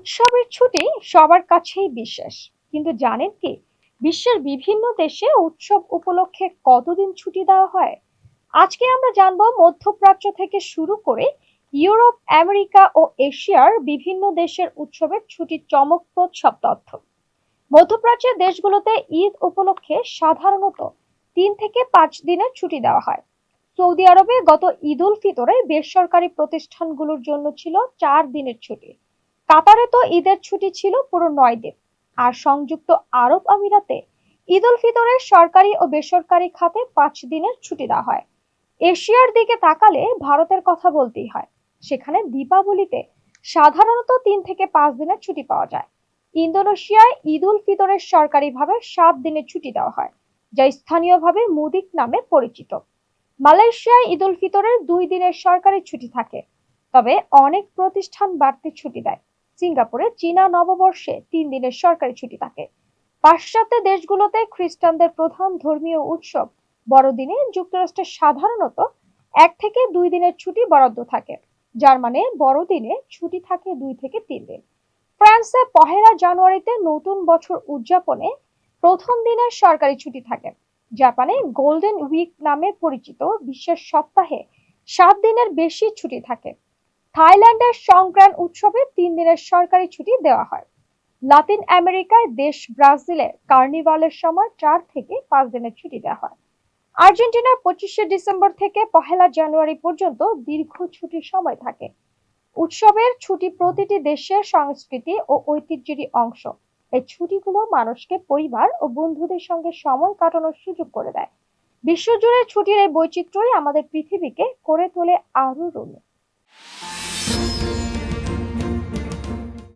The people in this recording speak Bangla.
উৎসবের ছুটি সবার কাছেই বিশেষ, কিন্তু জানেন কি বিশ্বের বিভিন্ন দেশে উৎসব উপলক্ষে কতদিন ছুটি দেওয়া হয়? আজকে আমরা জানবো মধ্যপ্রাচ্য থেকে শুরু করে ইউরোপ, আমেরিকা ও এশিয়ার বিভিন্ন দেশের উৎসবের ছুটির চমকপ্রদ সব তথ্য। মধ্যপ্রাচ্যের দেশগুলোতে ঈদ উপলক্ষে সাধারণত 3 থেকে 5 দিনের ছুটি দেওয়া হয়। সৌদি আরবে গত ঈদ উল ফিতরে বেসরকারি প্রতিষ্ঠানগুলোর জন্য ছিল 4 দিনের ছুটি। কাতারে তো ঈদের ছুটি ছিল পুরো 9 দিন। আর সংযুক্ত আরব আমিরাতে ঈদ উল ফিতরের সরকারি ও বেসরকারি খাতে 5 দিনের ছুটি দেওয়া হয়। এশিয়ার দিকে তাকালে ভারতের কথা বলতেই হয়। সেখানে দীপাবলিতে সাধারণত 3 থেকে 5 দিনের ছুটি পাওয়া যায়। ইন্দোনেশিয়ায় ঈদ উল ফিতরের সরকারিভাবে 7 দিনের ছুটি দেওয়া হয়, যা স্থানীয়ভাবে মুদিক নামে পরিচিত। মালয়েশিয়ায় ঈদ উল ফিতরের 2 দিনের সরকারি ছুটি থাকে, তবে অনেক প্রতিষ্ঠান বাড়তি ছুটি দেয়। সিঙ্গাপুরে চীনা নববর্ষে 3 দিনের সরকারি ছুটি থাকে। পাশ্চাত্য দেশগুলোতে খ্রিস্টানদের প্রধান ধর্মীয় উৎসব বড়দিনে যুক্তরাষ্ট্রে সাধারণত 1 থেকে 2 দিনের ছুটি বরাদ্দ থাকে। জার্মানে বড়দিনে ছুটি থাকে 2 থেকে 3 দিন। ফ্রান্সে পহেলা জানুয়ারিতে নতুন বছর উদযাপনে প্রথম দিনের সরকারি ছুটি থাকে। জাপানে গোল্ডেন উইক নামে পরিচিত বিশেষ সপ্তাহে 7 দিনের বেশি ছুটি থাকে। থাইল্যান্ডের সংক্রান্ত উৎসবে 3 দিনের সরকারি ছুটি দেওয়া হয়। লাতিন আমেরিকায় দেশ ব্রাজিলে কার্নিভালের সময় 4 থেকে 5 দিনের ছুটি দেওয়া হয়। আর্জেন্টিনার 25শে ডিসেম্বর থেকে পহেলা জানুয়ারি পর্যন্ত দীর্ঘ ছুটির সময় থাকে। উৎসবের ছুটি প্রতিটি দেশের সংস্কৃতি ও ঐতিহ্যেরই অংশ। এই ছুটিগুলো মানুষকে পরিবার ও বন্ধুদের সঙ্গে সময় কাটানোর সুযোগ করে দেয়। বিশ্বজুড়ে ছুটির এই বৈচিত্র্যই আমাদের পৃথিবীকে করে তোলে আরো রঙিন।